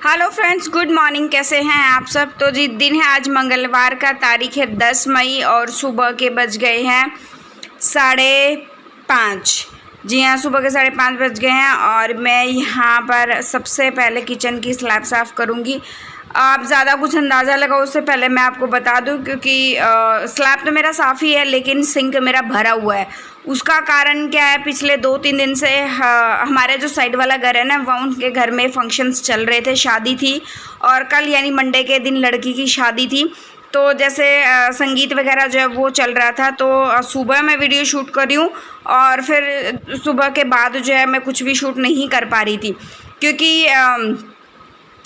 Hello friends, good morning. कैसे हैं आप सब? तो जी दिन है आज मंगलवार का, तारीख है 10 मई और सुबह के बज गए हैं 5:30। जी हाँ, सुबह के 5:30 बज गए हैं और मैं यहाँ पर सबसे पहले किचन की स्लैब साफ़ करूँगी। आप ज़्यादा कुछ अंदाज़ा लगाओ उससे पहले मैं आपको बता दूं, क्योंकि स्लैब तो मेरा साफ़ ही है लेकिन सिंक मेरा भरा हुआ है। उसका कारण क्या है, पिछले 2-3 दिन से हमारे जो साइड वाला घर है ना, वह उनके घर में फंक्शंस चल रहे थे, शादी थी और कल यानी मंडे के दिन लड़की की शादी थी। तो जैसे संगीत वगैरह जो है वो चल रहा था, तो सुबह मैं वीडियो शूट कर रही हूँ और फिर सुबह के बाद जो है मैं कुछ भी शूट नहीं कर पा रही थी, क्योंकि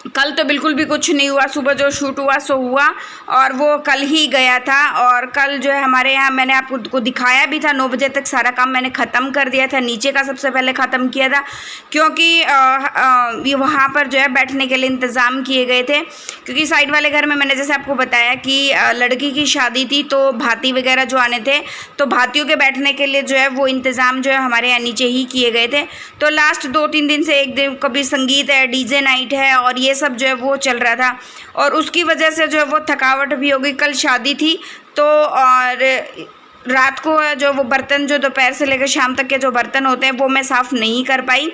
कल तो बिल्कुल भी कुछ नहीं हुआ। सुबह जो शूट हुआ सो हुआ और वो कल ही गया था। और कल जो है हमारे यहाँ मैंने आपको दिखाया भी था, 9 बजे तक सारा काम मैंने ख़त्म कर दिया था। नीचे का सबसे पहले ख़त्म किया था, क्योंकि वहाँ पर जो है बैठने के लिए इंतज़ाम किए गए थे, क्योंकि साइड वाले घर में मैंने जैसे आपको बताया कि लड़की की शादी थी, तो भाती वगैरह जो आने थे, तो भातियों के बैठने के लिए जो है वो इंतज़ाम जो है हमारे यहाँ नीचे ही किए गए थे। तो लास्ट 2-3 दिन से एक दिन कभी संगीत है, डीजे नाइट है और ये सब जो है वो चल रहा था, और उसकी वजह से जो है वो थकावट भी हो गई। कल शादी थी तो और रात को जो वो बर्तन जो दोपहर से लेकर शाम तक के जो बर्तन होते हैं वो मैं साफ़ नहीं कर पाई।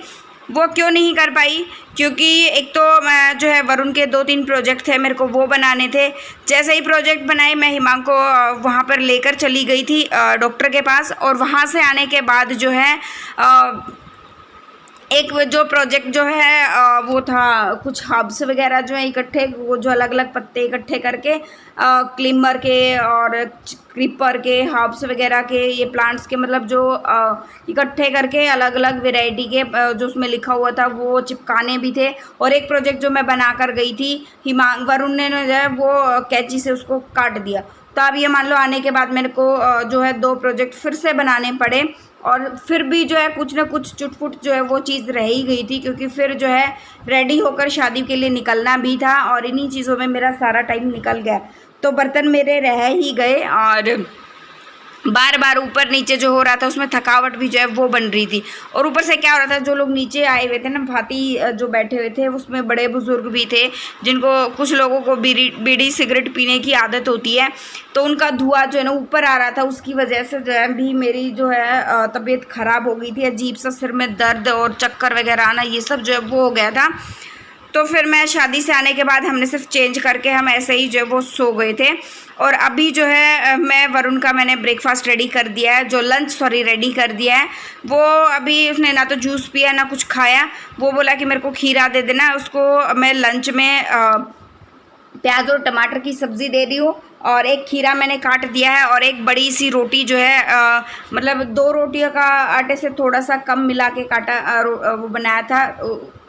वो क्यों नहीं कर पाई? क्योंकि एक तो मैं जो है वरुण के 2-3 प्रोजेक्ट थे, मेरे को वो बनाने थे। जैसे ही प्रोजेक्ट बनाए मैं हिमांग को वहाँ पर लेकर चली गई थी डॉक्टर के पास, और वहाँ से आने के बाद जो है एक जो प्रोजेक्ट जो है वो था कुछ हब्स वगैरह जो है इकट्ठे, वो जो अलग अलग पत्ते इकट्ठे करके क्लिमर के और क्रीपर के हब्स वगैरह के, ये प्लांट्स के मतलब जो इकट्ठे करके अलग अलग वैरायटी के जो उसमें लिखा हुआ था वो चिपकाने भी थे। और एक प्रोजेक्ट जो मैं बना कर गई थी, वरुण ने जो है वो कैंची से उसको काट दिया। तो अब ये मान लो आने के बाद मेरे को जो है 2 प्रोजेक्ट फिर से बनाने पड़े, और फिर भी जो है कुछ ना कुछ चुटपुट जो है वो चीज़ रह ही गई थी, क्योंकि फिर जो है रेडी होकर शादी के लिए निकलना भी था और इन्हीं चीज़ों में मेरा सारा टाइम निकल गया। तो बर्तन मेरे रह ही गए और बार बार ऊपर नीचे जो हो रहा था उसमें थकावट भी जो है वो बन रही थी। और ऊपर से क्या हो रहा था, जो लोग नीचे आए हुए थे ना, भाती जो बैठे हुए थे, उसमें बड़े बुजुर्ग भी थे, जिनको कुछ लोगों को बीड़ी सिगरेट पीने की आदत होती है, तो उनका धुआं जो है ना ऊपर आ रहा था। उसकी वजह से जो है भी मेरी जो है तबीयत ख़राब हो गई थी, अजीब सा सिर में दर्द और चक्कर वगैरह आना, ये सब जो है वो हो गया था। तो फिर मैं शादी से आने के बाद हमने सिर्फ चेंज करके हम ऐसे ही जो है वो सो गए थे। और अभी जो है मैं वरुण का मैंने ब्रेकफास्ट रेडी कर दिया है, जो लंच रेडी कर दिया है। वो अभी उसने ना तो जूस पिया ना कुछ खाया। वो बोला कि मेरे को खीरा दे देना, उसको मैं लंच में प्याज और टमाटर की सब्ज़ी दे रही हूँ, और एक खीरा मैंने काट दिया है, और एक बड़ी सी रोटी जो है मतलब 2 रोटियों का आटे से थोड़ा सा कम मिला के काटा वो बनाया था,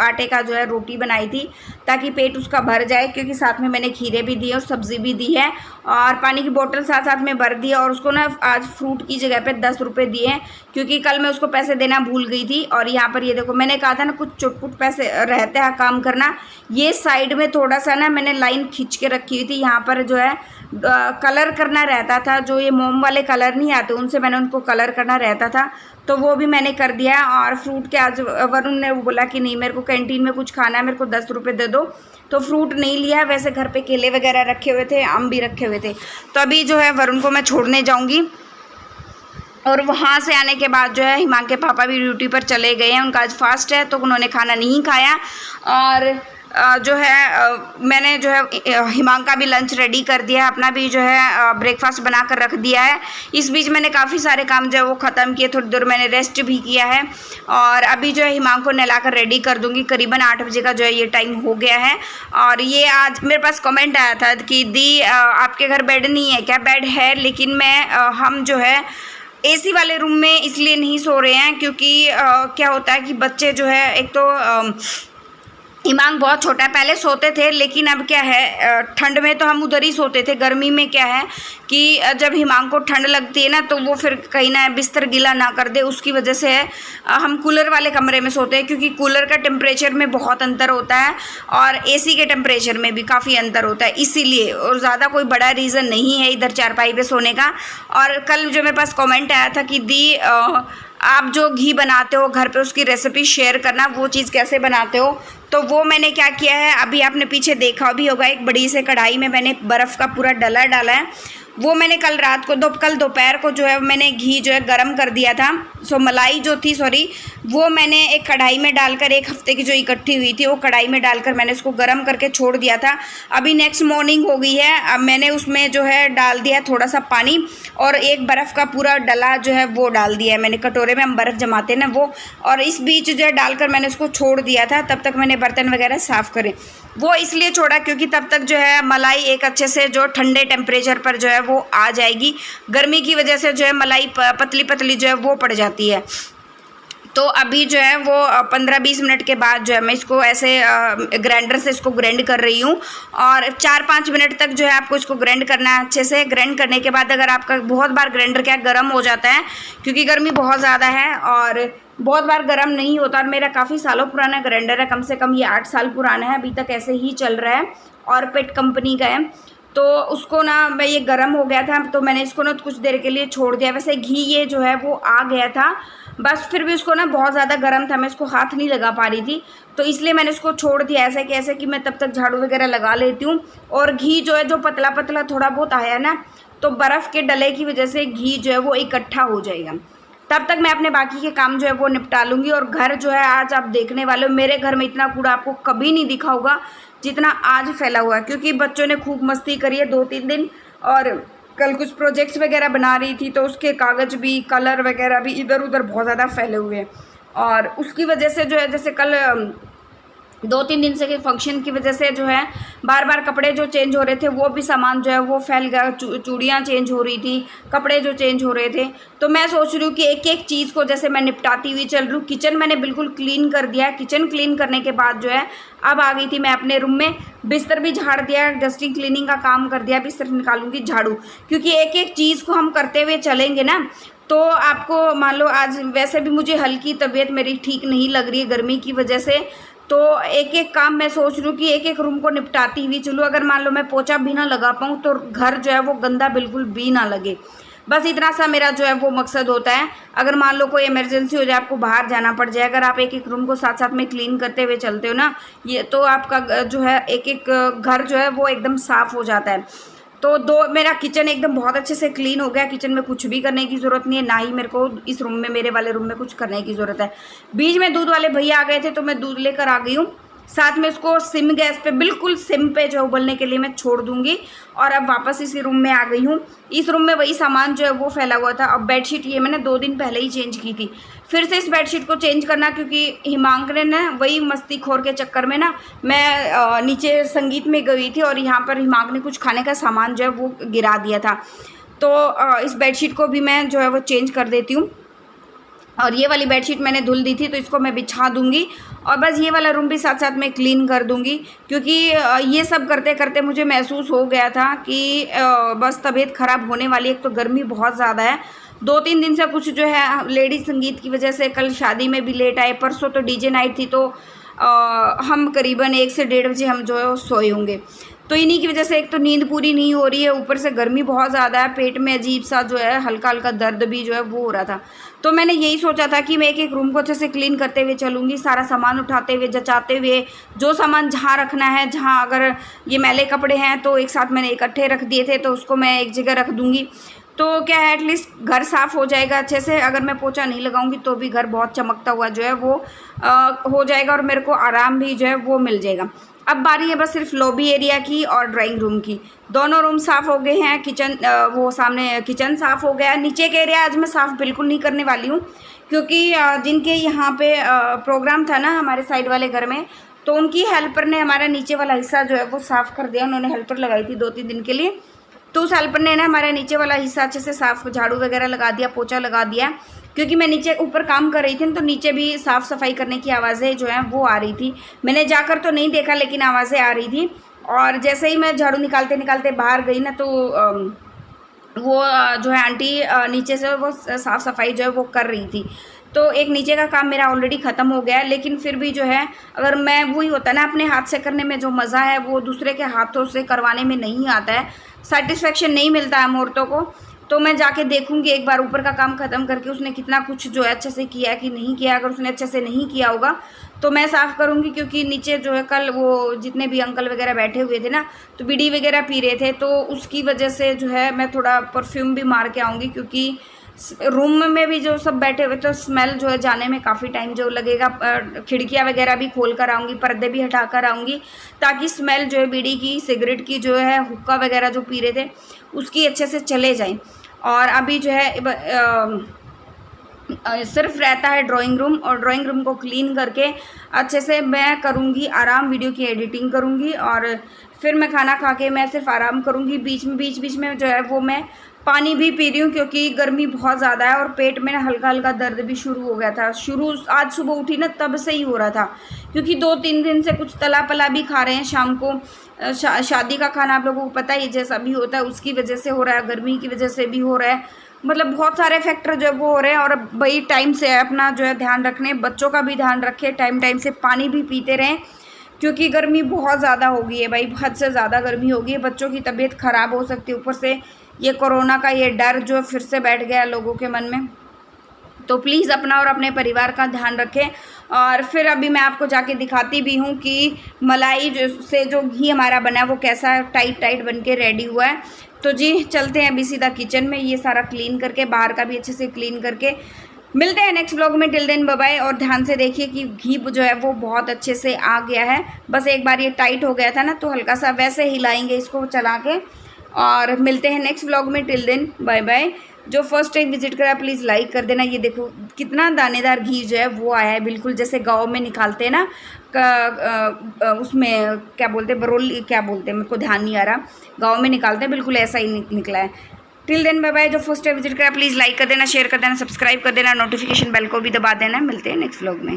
आटे का जो है रोटी बनाई थी, ताकि पेट उसका भर जाए, क्योंकि साथ में मैंने खीरे भी दिए और सब्ज़ी भी दी है, और पानी की बोतल साथ साथ में भर दिया। और उसको ना आज फ्रूट की जगह पे 10 रुपये दिए हैं, क्योंकि कल मैं उसको पैसे देना भूल गई थी। और यहाँ पर ये देखो, मैंने कहा था ना कुछ चुटपुट पैसे रहते हैं काम करना, ये साइड में थोड़ा सा ना मैंने लाइन खींच के रखी हुई थी। यहाँ पर जो है कलर करना रहता था, जो ये मोम वाले कलर नहीं आते उनसे मैंने उनको कलर करना रहता था, तो वो भी मैंने कर दिया। और फ्रूट के आज वरुण ने वो बोला कि नहीं मेरे को कैंटीन में कुछ खाना है, मेरे को 10 रुपये दे दो, तो फ्रूट नहीं लिया। वैसे घर पे केले वगैरह रखे हुए थे, आम भी रखे हुए थे। तो अभी जो है वरुण को मैं छोड़ने जाऊँगी, और वहाँ से आने के बाद जो है हिमांग के पापा भी ड्यूटी पर चले गए हैं, उनका आज फास्ट है तो उन्होंने खाना नहीं खाया। और जो है मैंने जो है हिमांग का भी लंच रेडी कर दिया है, अपना भी जो है ब्रेकफास्ट बना कर रख दिया है। इस बीच मैंने काफ़ी सारे काम जो है वो ख़त्म किए, थोड़ी देर मैंने रेस्ट भी किया है, और अभी जो है हिमांग को नहलाकर रेडी कर दूँगी। करीबन 8 बजे का जो है ये टाइम हो गया है। और ये आज मेरे पास कमेंट आया था कि दी आपके घर बेड नहीं है क्या? बेड है, लेकिन हम जो है एसी वाले रूम में इसलिए नहीं सो रहे हैं, क्योंकि क्या होता है कि बच्चे जो है, एक तो हिमांग बहुत छोटा है, पहले सोते थे, लेकिन अब क्या है ठंड में तो हम उधर ही सोते थे। गर्मी में क्या है कि जब हिमांग को ठंड लगती है ना, तो वो फिर कहीं ना बिस्तर गीला ना कर दे, उसकी वजह से हम कूलर वाले कमरे में सोते हैं, क्योंकि कूलर का टेम्परेचर में बहुत अंतर होता है और एसी के टेम्परेचर में भी काफ़ी अंतर होता है, इसीलिए। और ज़्यादा कोई बड़ा रीज़न नहीं है इधर चारपाई पे सोने का। और कल जो मेरे पास कमेंट आया था कि दी आप जो घी बनाते हो घर पे उसकी रेसिपी शेयर करना, वो चीज़ कैसे बनाते हो। तो वो मैंने क्या किया है, अभी आपने पीछे देखा भी होगा, एक बड़ी से कढ़ाई में मैंने बर्फ़ का पूरा डला डाला है। वो मैंने कल रात को कल दोपहर को जो है मैंने घी जो है गरम कर दिया था। मलाई जो थी वो मैंने एक कढ़ाई में डालकर, एक हफ्ते की जो इकट्ठी हुई थी वो कढ़ाई में डालकर मैंने इसको गरम करके छोड़ दिया था। अभी नेक्स्ट मॉर्निंग हो गई है, अब मैंने उसमें जो है डाल दिया थोड़ा सा पानी और एक बर्फ़ का पूरा डला जो है वो डाल दिया है मैंने, कटोरे में हम बर्फ़ जमाते हैं ना वो, और इस बीच जो है डालकर मैंने उसको छोड़ दिया था। तब तक मैंने बर्तन वगैरह साफ़ करे। वो इसलिए छोड़ा क्योंकि तब तक जो है मलाई एक अच्छे से जो ठंडे टेम्परेचर पर जो है वो आ जाएगी। गर्मी की वजह से जो है मलाई पतली पतली जो है वो पड़ जाती है। तो अभी जो है वो 15-20 मिनट के बाद जो है मैं इसको ऐसे ग्राइंडर से इसको ग्राइंड कर रही हूँ, और 4-5 मिनट तक जो है आपको इसको ग्राइंड करना है अच्छे से। ग्राइंड करने के बाद अगर आपका बहुत बार ग्राइंडर क्या गर्म हो जाता है, क्योंकि गर्मी बहुत ज़्यादा है और बहुत बार गर्म नहीं होता, और मेरा काफ़ी सालों पुराना ग्राइंडर है, कम से कम ये 8 साल पुराना है, अभी तक ऐसे ही चल रहा है, और पेट कंपनी का है। तो उसको ना मैं ये गर्म हो गया था तो मैंने इसको ना कुछ देर के लिए छोड़ दिया। वैसे घी ये जो है वो आ गया था, बस फिर भी उसको ना बहुत ज़्यादा गर्म था, मैं इसको हाथ नहीं लगा पा रही थी, तो इसलिए मैंने इसको छोड़ दिया ऐसे कि मैं तब तक झाड़ू वगैरह लगा लेती हूँ। और घी जो है जो पतला पतला थोड़ा बहुत आया ना, तो बर्फ़ के डले की वजह से घी जो है वो इकट्ठा हो जाएगा। तब तक मैं अपने बाकी के काम जो है वो निपटा लूँगी। और घर जो है आज आप देखने वाले हो, मेरे घर में इतना कूड़ा आपको कभी नहीं दिखा होगा जितना आज फैला हुआ है, क्योंकि बच्चों ने खूब मस्ती करी है 2-3 दिन, और कल कुछ प्रोजेक्ट्स वगैरह बना रही थी तो उसके कागज़ भी, कलर वगैरह भी इधर उधर बहुत ज़्यादा फैले हुए हैं। और उसकी वजह से जो है, जैसे कल 2-3 दिन से फंक्शन की वजह से जो है बार बार कपड़े जो चेंज हो रहे थे वो भी सामान जो है वो फैल गया, चूड़ियाँ चेंज हो रही थी, कपड़े जो चेंज हो रहे थे। तो मैं सोच रही हूँ कि एक एक चीज़ को जैसे मैं निपटाती हुई चल रही हूँ। किचन मैंने बिल्कुल क्लीन कर दिया। किचन क्लीन करने के बाद जो है अब आ गई थी मैं अपने रूम में, बिस्तर भी झाड़ दिया, डस्टिंग क्लीनिंग का काम कर दिया, अभी सिर्फ निकालूंगी झाड़ू, क्योंकि एक एक चीज़ को हम करते हुए चलेंगे ना। तो आपको मान लो आज वैसे भी मुझे हल्की तबीयत मेरी ठीक नहीं लग रही है गर्मी की वजह से, तो एक एक काम मैं सोच रही हूँ कि एक एक रूम को निपटाती हुई चलूँ। अगर मान लो मैं पोछा भी ना लगा पाऊँ तो घर जो है वो गंदा बिल्कुल भी ना लगे, बस इतना सा मेरा जो है वो मकसद होता है। अगर मान लो कोई इमरजेंसी हो जाए, आपको बाहर जाना पड़ जाए, अगर आप एक एक रूम को साथ साथ में क्लीन करते हुए चलते हो ना, ये तो आपका जो है एक एक घर जो है वो एकदम साफ़ हो जाता है। तो मेरा किचन एकदम बहुत अच्छे से क्लीन हो गया। किचन में कुछ भी करने की ज़रूरत नहीं है, ना ही मेरे को इस रूम में, मेरे वाले रूम में कुछ करने की ज़रूरत है। बीच में दूध वाले भैया आ गए थे तो मैं दूध लेकर आ गई हूँ, साथ में इसको सिम गैस पे, बिल्कुल सिम पे जो उबलने के लिए मैं छोड़ दूंगी। और अब वापस इसी रूम में आ गई हूँ। इस रूम में वही सामान जो है वो फैला हुआ था। अब बेडशीट ये मैंने 2 दिन पहले ही चेंज की थी, फिर से इस बेडशीट को चेंज करना, क्योंकि हिमांक ने ना वही मस्ती खोर के चक्कर में ना, मैं नीचे संगीत में गई थी और यहाँ पर हिमांक ने कुछ खाने का सामान जो है वो गिरा दिया था। तो इस बेडशीट को भी मैं जो है वो चेंज कर देती हूँ। और ये वाली बेडशीट मैंने धुल दी थी तो इसको मैं बिछा दूंगी, और बस ये वाला रूम भी साथ साथ में क्लीन कर दूंगी, क्योंकि ये सब करते करते मुझे महसूस हो गया था कि बस तबीयत ख़राब होने वाली है। एक तो गर्मी बहुत ज़्यादा है, 2-3 दिन से कुछ जो है लेडीज संगीत की वजह से कल शादी में भी लेट आए, परसों तो डीजे नाइट थी, तो हम करीबन 1 से 1:30 बजे हम जो है सोए होंगे। तो इन्हीं की वजह से एक तो नींद पूरी नहीं हो रही है, ऊपर से गर्मी बहुत ज़्यादा है, पेट में अजीब सा जो है हल्का हल्का दर्द भी जो है वो हो रहा था। तो मैंने यही सोचा था कि मैं एक एक रूम को अच्छे से क्लीन करते हुए चलूँगी, सारा सामान उठाते हुए, जचाते हुए, जो सामान जहाँ रखना है, जहाँ अगर ये मैले कपड़े हैं तो एक साथ मैंने इकट्ठे रख दिए थे तो उसको मैं एक जगह रख दूँगी। तो क्या है, एटलीस्ट घर साफ़ हो जाएगा अच्छे से। अगर मैं पोछा नहीं लगाऊंगी तो भी घर बहुत चमकता हुआ जो है वो हो जाएगा, और मेरे को आराम भी जो है वो मिल जाएगा। अब बारी है बस सिर्फ लॉबी एरिया की और ड्राइंग रूम की। दोनों रूम साफ़ हो गए हैं, किचन वो सामने किचन साफ़ हो गया। नीचे के एरिया आज मैं साफ़ बिल्कुल नहीं करने वाली हूँ, क्योंकि जिनके यहाँ पे प्रोग्राम था ना हमारे साइड वाले घर में, तो उनकी हेल्पर ने हमारा नीचे वाला हिस्सा जो है वो साफ़ कर दिया। उन्होंने हेल्पर लगाई थी 2-3 दिन के लिए, तो उस हेल्पर ने ना हमारा नीचे वाला हिस्सा अच्छे से साफ़, झाड़ू वगैरह लगा दिया, पोछा लगा दिया। क्योंकि मैं नीचे ऊपर काम कर रही थी तो नीचे भी साफ़ सफाई करने की आवाज़ें जो हैं वो आ रही थी। मैंने जाकर तो नहीं देखा, लेकिन आवाज़ें आ रही थी। और जैसे ही मैं झाड़ू निकालते निकालते बाहर गई ना, तो वो जो है आंटी नीचे से वो साफ़ सफाई जो है वो कर रही थी। तो एक नीचे का काम मेरा ऑलरेडी ख़त्म हो गया है, लेकिन फिर भी जो है, अगर मैं वही होता ना, अपने हाथ से करने में जो मज़ा है वो दूसरे के हाथों से करवाने में नहीं आता है, सेटिस्फेक्शन नहीं मिलता है हम औरतों को। तो मैं जाके देखूँगी एक बार ऊपर का काम ख़त्म करके उसने कितना कुछ जो है अच्छे से किया कि नहीं किया। अगर उसने अच्छे से नहीं किया होगा तो मैं साफ़ करूँगी, क्योंकि नीचे जो है कल वो जितने भी अंकल वगैरह बैठे हुए थे ना, तो बीड़ी वगैरह पी रहे थे, तो उसकी वजह से जो है मैं थोड़ा परफ्यूम भी मार के आऊँगी, क्योंकि रूम में भी जो सब बैठे हुए तो स्मेल जो है जाने में काफ़ी टाइम जो लगेगा। खिड़कियाँ वगैरह भी खोल कर आऊँगी, पर्दे भी हटा कर आऊँगी, ताकि स्मेल जो है बीड़ी की, सिगरेट की जो है, हुक्का वगैरह जो पी रहे थे उसकी अच्छे से चले जाए। और अभी जो है सिर्फ रहता है ड्राइंग रूम, और ड्राइंग रूम को क्लीन करके अच्छे से मैं करूँगी आराम, वीडियो की एडिटिंग करूँगी और फिर मैं खाना खा के मैं सिर्फ आराम करूँगी। बीच में जो है वो मैं पानी भी पी रही हूँ, क्योंकि गर्मी बहुत ज़्यादा है और पेट में हल्का हल्का दर्द भी शुरू हो गया था। आज सुबह उठी ना तब से ही हो रहा था, क्योंकि 2-3 दिन से कुछ तला पला भी खा रहे हैं शाम को। शादी का खाना आप लोगों को पता ही जैसा भी होता है, उसकी वजह से हो रहा है, गर्मी की वजह से भी हो रहा है। मतलब बहुत सारे फैक्टर जो है वो हो रहे हैं। और भाई टाइम से अपना जो है ध्यान रखने, बच्चों का भी ध्यान रखें, टाइम से पानी भी पीते रहें, क्योंकि गर्मी बहुत ज़्यादा हो गई है भाई, हद से ज़्यादा गर्मी हो गई है। बच्चों की तबीयत ख़राब हो सकती है, ऊपर से ये कोरोना का ये डर जो फिर से बैठ गया लोगों के मन में। तो प्लीज़ अपना और अपने परिवार का ध्यान रखें। और फिर अभी मैं आपको जाके दिखाती भी हूँ कि मलाई जो घी हमारा बना है वो कैसा टाइट बन के रेडी हुआ है। तो जी चलते हैं अभी सीधा किचन में, ये सारा क्लीन करके, बाहर का भी अच्छे से क्लीन करके मिलते हैं नेक्स्ट व्लॉग में। Till then bye bye. और ध्यान से देखिए कि घी जो है वो बहुत अच्छे से आ गया है। बस एक बार ये टाइट हो गया था ना, तो हल्का सा वैसे हिलाएंगे इसको चला के, और मिलते हैं नेक्स्ट व्लॉग में। Till then bye bye. जो फर्स्ट टाइम विजिट करा प्लीज़ लाइक कर देना। ये देखो कितना दानेदार घी जो है वो आया है, बिल्कुल जैसे गाँव में निकालते हैं ना, उसमें क्या बोलते हैं, बरोली क्या बोलते हैं, मेरे को ध्यान नहीं आ रहा, गाँव में निकालते हैं, बिल्कुल ऐसा ही निकला है। Till then bye bye. जो फर्स्ट टाइम विजिट करा प्लीज़ लाइक कर देना, शेयर कर देना, सब्सक्राइब कर देना, नोटिफिकेशन बेल को भी दबा देना। मिलते हैं नेक्स्ट व्लॉग में।